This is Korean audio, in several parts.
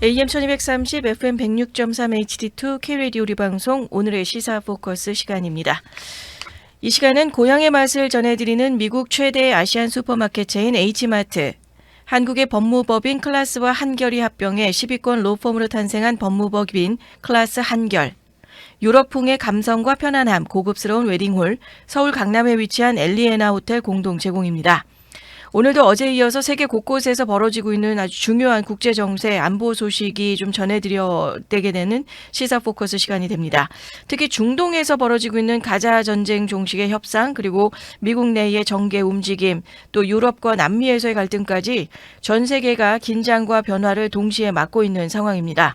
AM 1230, FM 106.3 HD2 K-Radio 우리 방송 오늘의 시사 포커스 시간입니다. 이 시간은 고향의 맛을 전해드리는 미국 최대 아시안 슈퍼마켓 체인 H마트, 한국의 법무법인 클라스와 한결이 합병해 10위권 로펌으로 탄생한 법무법인 클라스 한결, 유럽풍의 감성과 편안함, 고급스러운 웨딩홀, 서울 강남에 위치한 엘리에나 호텔 공동 제공입니다. 오늘도 어제에 이어서 세계 곳곳에서 벌어지고 있는 아주 중요한 국제정세 안보 소식이 좀 전해드려되게 되는 시사 포커스 시간이 됩니다. 특히 중동에서 벌어지고 있는 가자 전쟁 종식의 협상, 그리고 미국 내의 정계 움직임, 또 유럽과 남미에서의 갈등까지 전 세계가 긴장과 변화를 동시에 맞고 있는 상황입니다.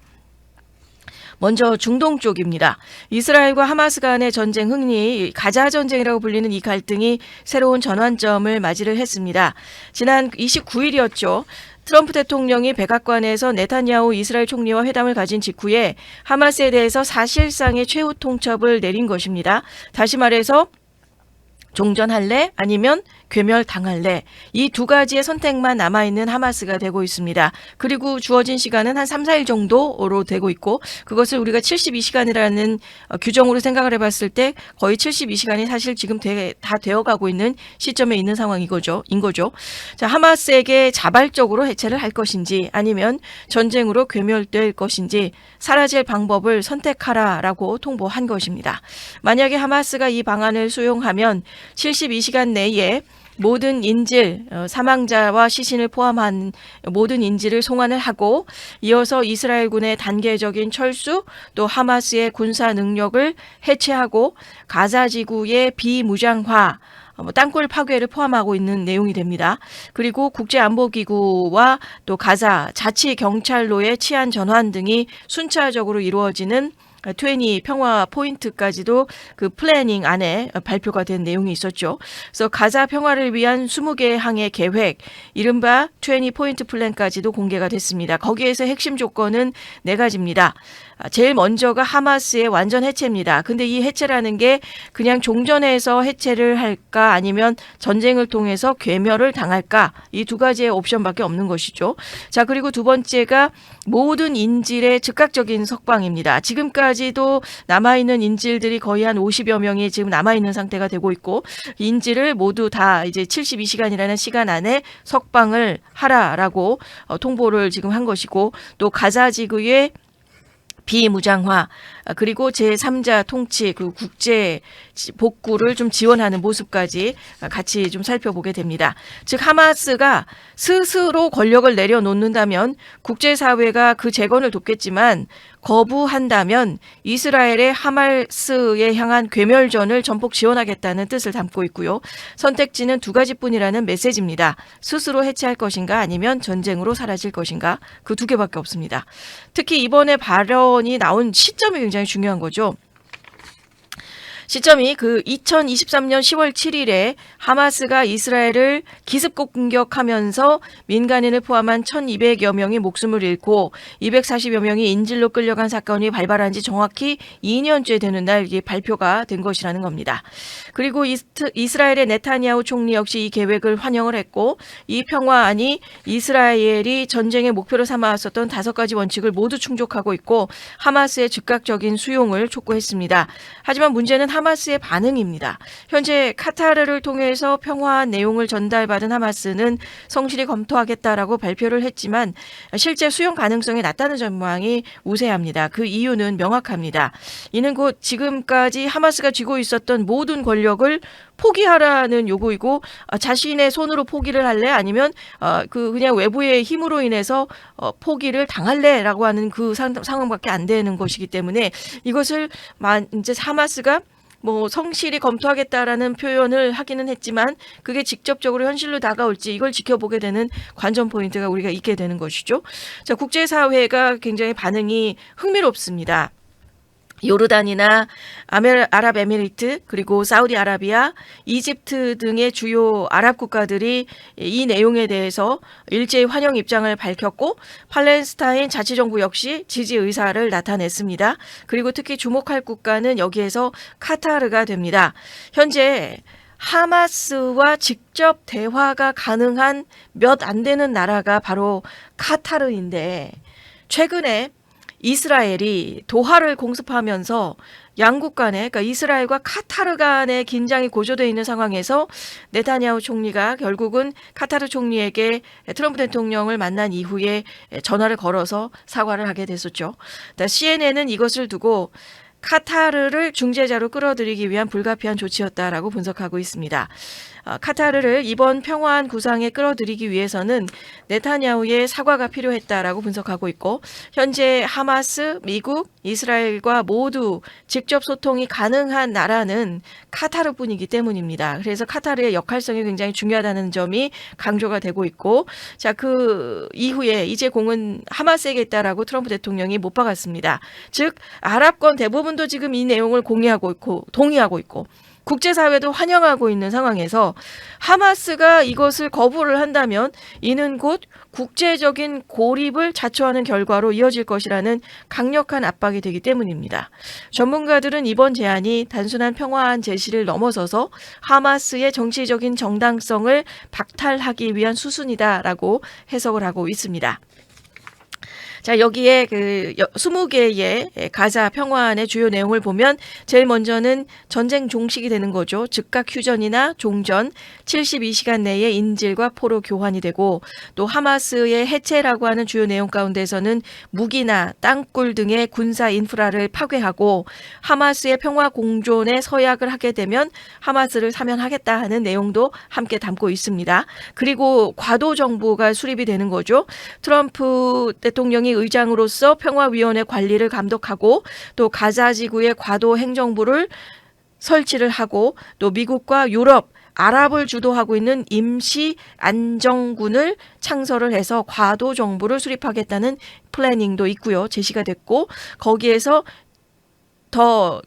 먼저 중동 쪽입니다. 이스라엘과 하마스 간의 전쟁 흥리, 가자 전쟁이라고 불리는 이 갈등이 새로운 전환점을 맞이를 했습니다. 지난 29일이었죠. 트럼프 대통령이 백악관에서 네타냐후 이스라엘 총리와 회담을 가진 직후에 하마스에 대해서 사실상의 최후 통첩을 내린 것입니다. 다시 말해서 종전할래? 아니면 괴멸당할래? 이 두 가지의 선택만 남아있는 하마스가 되고 있습니다. 그리고 주어진 시간은 한 3, 4일 정도로 되고 있고, 그것을 우리가 72시간이라는 규정으로 생각을 해봤을 때 거의 72시간이 사실 지금 다 되어가고 있는 시점에 있는 상황인 거죠. 자, 하마스에게 자발적으로 해체를 할 것인지 아니면 전쟁으로 괴멸될 것인지 사라질 방법을 선택하라라고 통보한 것입니다. 만약에 하마스가 이 방안을 수용하면 72시간 내에 모든 인질, 사망자와 시신을 포함한 모든 인질을 송환을 하고 이어서 이스라엘군의 단계적인 철수, 또 하마스의 군사 능력을 해체하고 가자 지구의 비무장화, 땅굴 파괴를 포함하고 있는 내용이 됩니다. 그리고 국제안보기구와 또 가자 자치경찰로의 치안 전환 등이 순차적으로 이루어지는 20 평화 포인트까지도 그 플래닝 안에 발표가 된 내용이 있었죠. 그래서 가자 평화를 위한 20개 항의 계획, 이른바 20 포인트 플랜까지도 공개가 됐습니다. 거기에서 핵심 조건은 4가지입니다. 제일 먼저가 하마스의 완전 해체입니다. 근데 이 해체라는 게 그냥 종전에서 해체를 할까 아니면 전쟁을 통해서 괴멸을 당할까, 이 2가지의 옵션밖에 없는 것이죠. 자, 그리고 두 번째가 모든 인질의 즉각적인 석방입니다. 지금까지도 남아있는 인질들이 거의 한 50여 명이 지금 남아있는 상태가 되고 있고, 인질을 모두 다 이제 72시간이라는 시간 안에 석방을 하라라고 통보를 지금 한 것이고, 또 가자 지구의 비무장화, 그리고 제3자 통치, 그 국제 복구를 좀 지원하는 모습까지 같이 좀 살펴보게 됩니다. 즉 하마스가 스스로 권력을 내려놓는다면 국제사회가 그 재건을 돕겠지만, 거부한다면 이스라엘의 하마스에 향한 괴멸전을 전폭 지원하겠다는 뜻을 담고 있고요. 선택지는 2가지뿐이라는 메시지입니다. 스스로 해체할 것인가 아니면 전쟁으로 사라질 것인가, 그 2개밖에 없습니다. 특히 이번에 발언이 나온 시점이 굉장히 중요한 거죠. 시점이 그 2023년 10월 7일에 하마스가 이스라엘을 기습 공격하면서 민간인을 포함한 1,200여 명이 목숨을 잃고 240여 명이 인질로 끌려간 사건이 발발한 지 정확히 2년째 되는 날 이게 발표가 된 것이라는 겁니다. 그리고 이스라엘의 네타냐후 총리 역시 이 계획을 환영을 했고, 이 평화안이 이스라엘이 전쟁의 목표로 삼아왔었던 5가지 원칙을 모두 충족하고 있고 하마스의 즉각적인 수용을 촉구했습니다. 하지만 문제는 하마스의 반응입니다. 현재 카타르를 통해서 평화한 내용을 전달받은 하마스는 성실히 검토하겠다라고 발표를 했지만 실제 수용 가능성이 낮다는 전망이 우세합니다. 그 이유는 명확합니다. 이는 곧 지금까지 하마스가 쥐고 있었던 모든 권력을 포기하라는 요구이고, 자신의 손으로 포기를 할래 아니면 그냥 외부의 힘으로 인해서 포기를 당할래라고 하는 그 상황밖에 안 되는 것이기 때문에 이것을 이제 하마스가 성실히 검토하겠다라는 표현을 하기는 했지만 그게 직접적으로 현실로 다가올지 이걸 지켜보게 되는 관전 포인트가 우리가 있게 되는 것이죠. 자, 국제사회가 굉장히 반응이 흥미롭습니다. 요르단이나 아랍에미리트, 그리고 사우디아라비아, 이집트 등의 주요 아랍 국가들이 이 내용에 대해서 일제히 환영 입장을 밝혔고, 팔레스타인 자치정부 역시 지지 의사를 나타냈습니다. 그리고 특히 주목할 국가는 여기에서 카타르가 됩니다. 현재 하마스와 직접 대화가 가능한 몇 안 되는 나라가 바로 카타르인데, 최근에 이스라엘이 도하를 공습하면서 양국 간에, 그러니까 이스라엘과 카타르 간의 긴장이 고조되어 있는 상황에서 네타냐후 총리가 결국은 카타르 총리에게 트럼프 대통령을 만난 이후에 전화를 걸어서 사과를 하게 됐었죠. CNN은 이것을 두고 카타르를 중재자로 끌어들이기 위한 불가피한 조치였다라고 분석하고 있습니다. 카타르를 이번 평화한 구상에 끌어들이기 위해서는 네타냐후의 사과가 필요했다라고 분석하고 있고, 현재 하마스, 미국, 이스라엘과 모두 직접 소통이 가능한 나라는 카타르뿐이기 때문입니다. 그래서 카타르의 역할성이 굉장히 중요하다는 점이 강조가 되고 있고, 자, 그 이후에 이제 공은 하마스에게 있다라고 트럼프 대통령이 못 박았습니다. 즉 아랍권 대부분도 지금 이 내용을 공유하고 있고 동의하고 있고 국제사회도 환영하고 있는 상황에서 하마스가 이것을 거부를 한다면 이는 곧 국제적인 고립을 자초하는 결과로 이어질 것이라는 강력한 압박이 되기 때문입니다. 전문가들은 이번 제안이 단순한 평화한 제시를 넘어서서 하마스의 정치적인 정당성을 박탈하기 위한 수순이다라고 해석을 하고 있습니다. 자, 여기에 그 20개의 가자 평화안의 주요 내용을 보면 제일 먼저는 전쟁 종식이 되는 거죠. 즉각 휴전이나 종전, 72시간 내에 인질과 포로 교환이 되고, 또 하마스의 해체라고 하는 주요 내용 가운데서는 무기나 땅굴 등의 군사 인프라를 파괴하고 하마스의 평화 공존에 서약을 하게 되면 하마스를 사면하겠다 하는 내용도 함께 담고 있습니다. 그리고 과도 정부가 수립이 되는 거죠. 트럼프 대통령이 의장으로서 평화위원회 관리를 감독하고 또 가자 지구의 과도 행정부를 설치를 하고 또 미국과 유럽, 아랍을 주도하고 있는 임시 안정군을 창설을 해서 과도 정부를 수립하겠다는 플래닝도 있고요. 제시가 됐고, 거기에서 더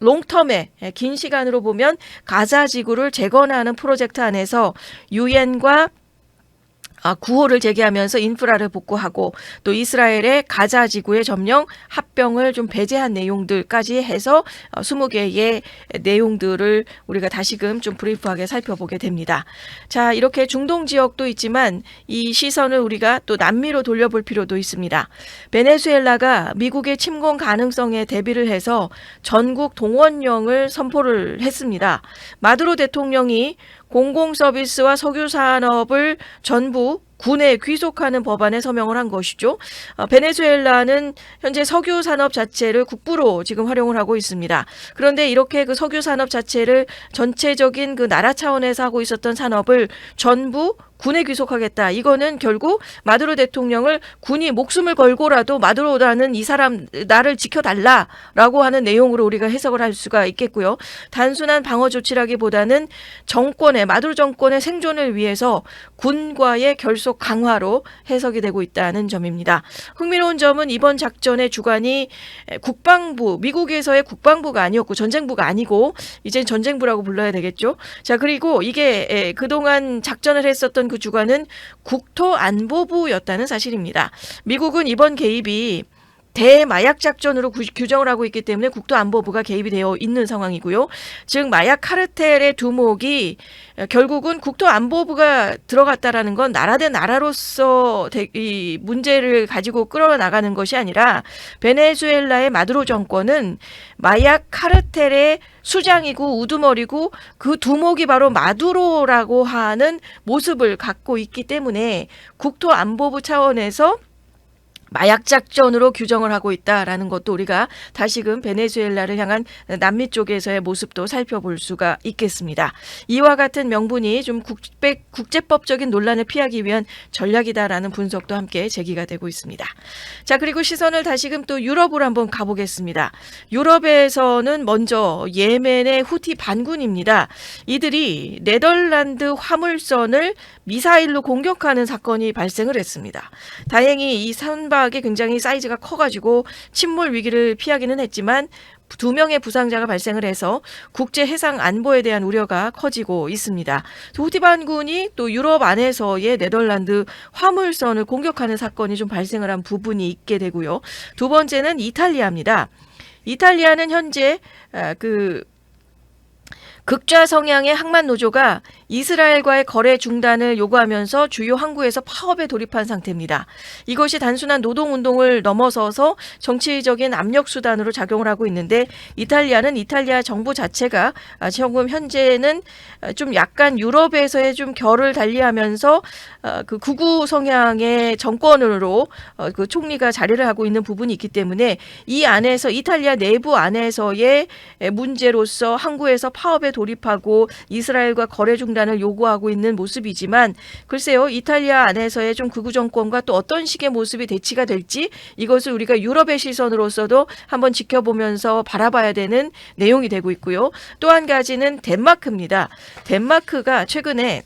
롱텀에 긴 시간으로 보면 가자 지구를 재건하는 프로젝트 안에서 유엔과 구호를 제기하면서 인프라를 복구하고 또 이스라엘의 가자 지구의 점령 합병을 좀 배제한 내용들까지 해서 20개의 내용들을 우리가 다시금 좀 브리프하게 살펴보게 됩니다. 자, 이렇게 중동 지역도 있지만 이 시선을 우리가 또 남미로 돌려볼 필요도 있습니다. 베네수엘라가 미국의 침공 가능성에 대비를 해서 전국 동원령을 선포를 했습니다. 마두로 대통령이 공공서비스와 석유산업을 전부 군에 귀속하는 법안에 서명을 한 것이죠. 베네수엘라는 현재 석유 산업 자체를 국부로 지금 활용을 하고 있습니다. 그런데 이렇게 그 석유 산업 자체를 전체적인 그 나라 차원에서 하고 있었던 산업을 전부 군에 귀속하겠다. 이거는 결국 마두로 대통령을 군이 목숨을 걸고라도 마두로라는 이 사람 나를 지켜달라라고 하는 내용으로 우리가 해석을 할 수가 있겠고요. 단순한 방어 조치라기보다는 정권의 마두로 정권의 생존을 위해서 군과의 결속 강화로 해석이 되고 있다는 점입니다. 흥미로운 점은 이번 작전의 주관이 국방부, 미국에서의 국방부가 아니었고 전쟁부가 아니고 이제 전쟁부라고 불러야 되겠죠. 자, 그리고 이게 그동안 작전을 했었던 그 주관은 국토안보부였다는 사실입니다. 미국은 이번 개입이 대마약 작전으로 규정을 하고 있기 때문에 국토안보부가 개입이 되어 있는 상황이고요. 즉 마약 카르텔의 두목이 결국은 국토안보부가 들어갔다라는 건 나라 대 나라로서 이 문제를 가지고 끌어나가는 것이 아니라 베네수엘라의 마두로 정권은 마약 카르텔의 수장이고 우두머리고 그 두목이 바로 마두로라고 하는 모습을 갖고 있기 때문에 국토안보부 차원에서 마약 작전으로 규정을 하고 있다라는 것도 우리가 다시금 베네수엘라를 향한 남미 쪽에서의 모습도 살펴볼 수가 있겠습니다. 이와 같은 명분이 좀 국제법적인 논란을 피하기 위한 전략이다라는 분석도 함께 제기가 되고 있습니다. 자, 그리고 시선을 다시금 또 유럽으로 한번 가보겠습니다. 유럽에서는 먼저 예멘의 후티 반군입니다. 이들이 네덜란드 화물선을 미사일로 공격하는 사건이 발생을 했습니다. 다행히 이 선박이 굉장히 사이즈가 커가지고 침몰 위기를 피하기는 했지만 2명의 부상자가 발생을 해서 국제 해상 안보에 대한 우려가 커지고 있습니다. 후티 반군이 또 유럽 안에서의 네덜란드 화물선을 공격하는 사건이 좀 발생을 한 부분이 있게 되고요. 두 번째는 이탈리아입니다. 이탈리아는 현재 그 극좌 성향의 항만 노조가 이스라엘과의 거래 중단을 요구하면서 주요 항구에서 파업에 돌입한 상태입니다. 이것이 단순한 노동운동을 넘어서서 정치적인 압력 수단으로 작용을 하고 있는데 이탈리아는 이탈리아 정부 자체가 지금 현재는 좀 약간 유럽에서의 좀 결을 달리하면서 그 극우 성향의 정권으로 그 총리가 자리를 하고 있는 부분이 있기 때문에 이 안에서 이탈리아 내부 안에서의 문제로서 항구에서 파업에 돌입하고 이스라엘과 거래 중단을 요구하고 있는 모습이지만 글쎄요, 이탈리아 안에서의 좀 극우 정권과 또 어떤 식의 모습이 대치가 될지 이것을 우리가 유럽의 시선으로서도 한번 지켜보면서 바라봐야 되는 내용이 되고 있고요. 또 한 가지는 덴마크입니다. 덴마크가 최근에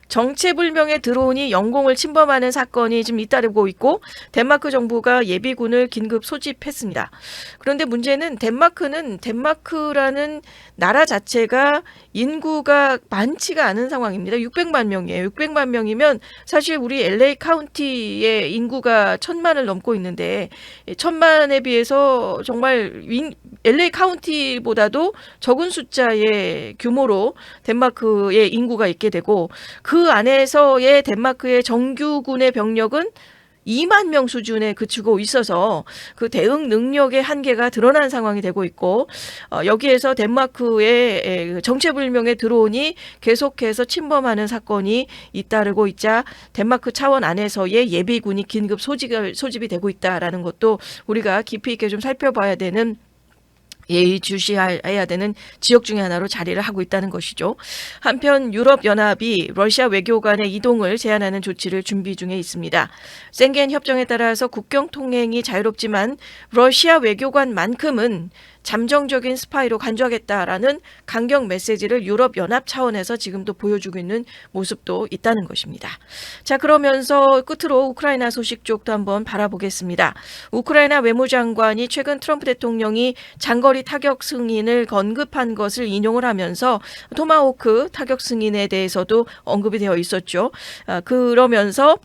정체불명의 드론이 영공을 침범하는 사건이 지금 잇따르고 있고 덴마크 정부가 예비군을 긴급 소집했습니다. 그런데 문제는 덴마크라는 나라 자체가 인구가 많지가 않은 상황입니다. 600만 명이에요. 600만 명이면 사실 우리 LA 카운티의 인구가 1000만을 넘고 있는데 1000만에 비해서 정말 LA 카운티보다도 적은 숫자의 규모로 덴마크의 인구가 있게 되고 그 안에서의 덴마크의 정규군의 병력은 2만 명 수준에 그치고 있어서 그 대응 능력의 한계가 드러난 상황이 되고 있고 여기에서 덴마크의 정체불명의 드론이 계속해서 침범하는 사건이 잇따르고 있자 덴마크 차원 안에서의 예비군이 긴급 소집이 되고 있다라는 것도 우리가 깊이 있게 좀 살펴봐야 되는 예의주시해야 되는 지역 중에 하나로 자리를 하고 있다는 것이죠. 한편 유럽연합이 러시아 외교관의 이동을 제한하는 조치를 준비 중에 있습니다. 셴겐 협정에 따라서 국경 통행이 자유롭지만 러시아 외교관만큼은 잠정적인 스파이로 간주하겠다라는 강경 메시지를 유럽연합 차원에서 지금도 보여주고 있는 모습도 있다는 것입니다. 자, 그러면서 끝으로 우크라이나 소식 쪽도 한번 바라보겠습니다. 우크라이나 외무장관이 최근 트럼프 대통령이 장거리 타격 승인을 언급한 것을 인용을 하면서 토마호크 타격 승인에 대해서도 언급이 되어 있었죠. 그러면서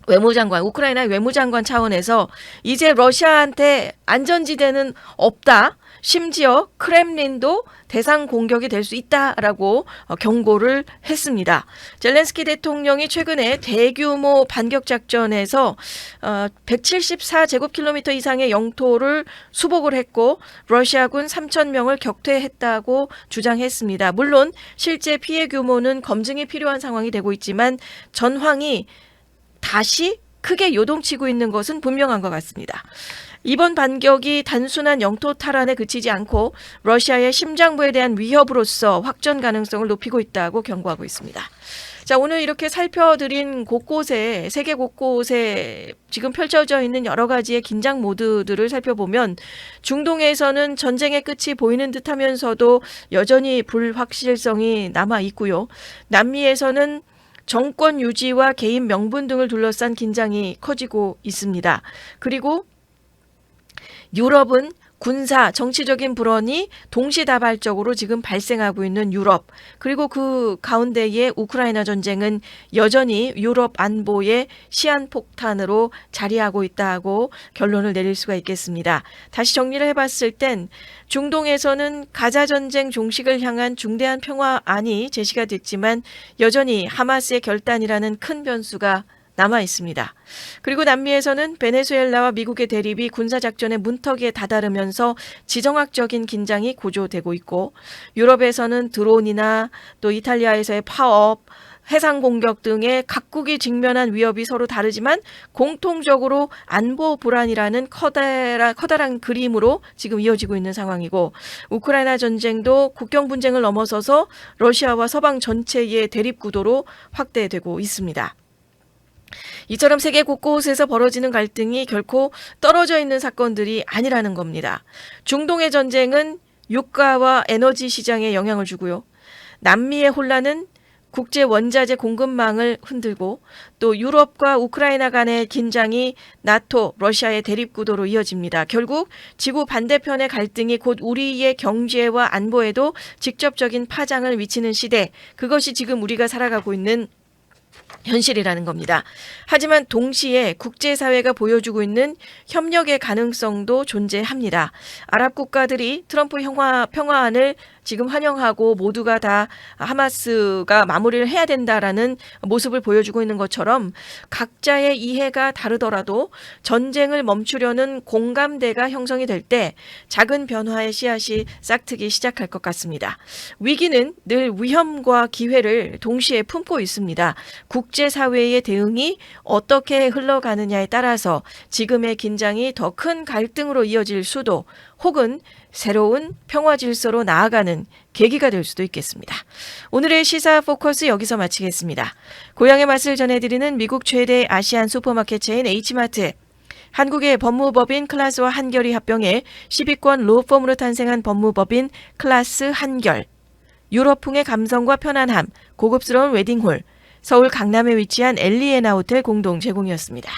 우크라이나 외무장관 차원에서 이제 러시아한테 안전지대는 없다. 심지어 크렘린도 대상 공격이 될 수 있다라고 경고를 했습니다. 젤렌스키 대통령이 최근에 대규모 반격 작전에서 174제곱킬로미터 이상의 영토를 수복을 했고 러시아군 3,000명을 격퇴했다고 주장했습니다. 물론 실제 피해 규모는 검증이 필요한 상황이 되고 있지만 전황이 다시 크게 요동치고 있는 것은 분명한 것 같습니다. 이번 반격이 단순한 영토 탈환에 그치지 않고 러시아의 심장부에 대한 위협으로서 확전 가능성을 높이고 있다고 경고하고 있습니다. 자, 오늘 이렇게 살펴드린 곳곳에 세계 곳곳에 지금 펼쳐져 있는 여러 가지의 긴장 모드들을 살펴보면 중동에서는 전쟁의 끝이 보이는 듯하면서도 여전히 불확실성이 남아 있고요. 남미에서는 정권 유지와 개인 명분 등을 둘러싼 긴장이 커지고 있습니다. 그리고 유럽은 군사, 정치적인 불언이 동시다발적으로 지금 발생하고 있는 유럽, 그리고 그 가운데에 우크라이나 전쟁은 여전히 유럽 안보의 시한폭탄으로 자리하고 있다고 결론을 내릴 수가 있겠습니다. 다시 정리를 해봤을 땐 중동에서는 가자 전쟁 종식을 향한 중대한 평화안이 제시가 됐지만 여전히 하마스의 결단이라는 큰 변수가 남아 있습니다. 그리고 남미에서는 베네수엘라와 미국의 대립이 군사작전의 문턱에 다다르면서 지정학적인 긴장이 고조되고 있고 유럽에서는 드론이나 또 이탈리아에서의 파업, 해상 공격 등의 각국이 직면한 위협이 서로 다르지만 공통적으로 안보 불안이라는 커다란 그림으로 지금 이어지고 있는 상황이고 우크라이나 전쟁도 국경 분쟁을 넘어서서 러시아와 서방 전체의 대립 구도로 확대되고 있습니다. 이처럼 세계 곳곳에서 벌어지는 갈등이 결코 떨어져 있는 사건들이 아니라는 겁니다. 중동의 전쟁은 유가와 에너지 시장에 영향을 주고요. 남미의 혼란은 국제 원자재 공급망을 흔들고 또 유럽과 우크라이나 간의 긴장이 나토, 러시아의 대립 구도로 이어집니다. 결국 지구 반대편의 갈등이 곧 우리의 경제와 안보에도 직접적인 파장을 미치는 시대, 그것이 지금 우리가 살아가고 있는 현실이라는 겁니다. 하지만 동시에 국제사회가 보여주고 있는 협력의 가능성도 존재합니다. 아랍 국가들이 트럼프 평화안을 지금 환영하고 모두가 다 하마스가 마무리를 해야 된다라는 모습을 보여주고 있는 것처럼 각자의 이해가 다르더라도 전쟁을 멈추려는 공감대가 형성이 될 때 작은 변화의 씨앗이 싹트기 시작할 것 같습니다. 위기는 늘 위험과 기회를 동시에 품고 있습니다. 국제사회의 대응이 어떻게 흘러가느냐에 따라서 지금의 긴장이 더 큰 갈등으로 이어질 수도 혹은 새로운 평화 질서로 나아가는 계기가 될 수도 있겠습니다. 오늘의 시사 포커스 여기서 마치겠습니다. 고향의 맛을 전해드리는 미국 최대 아시안 슈퍼마켓 체인 H마트, 한국의 법무법인 클라스와 한결이 합병해 10위권 로펌으로 탄생한 법무법인 클라스 한결, 유럽풍의 감성과 편안함, 고급스러운 웨딩홀, 서울 강남에 위치한 엘리에나 호텔 공동 제공이었습니다.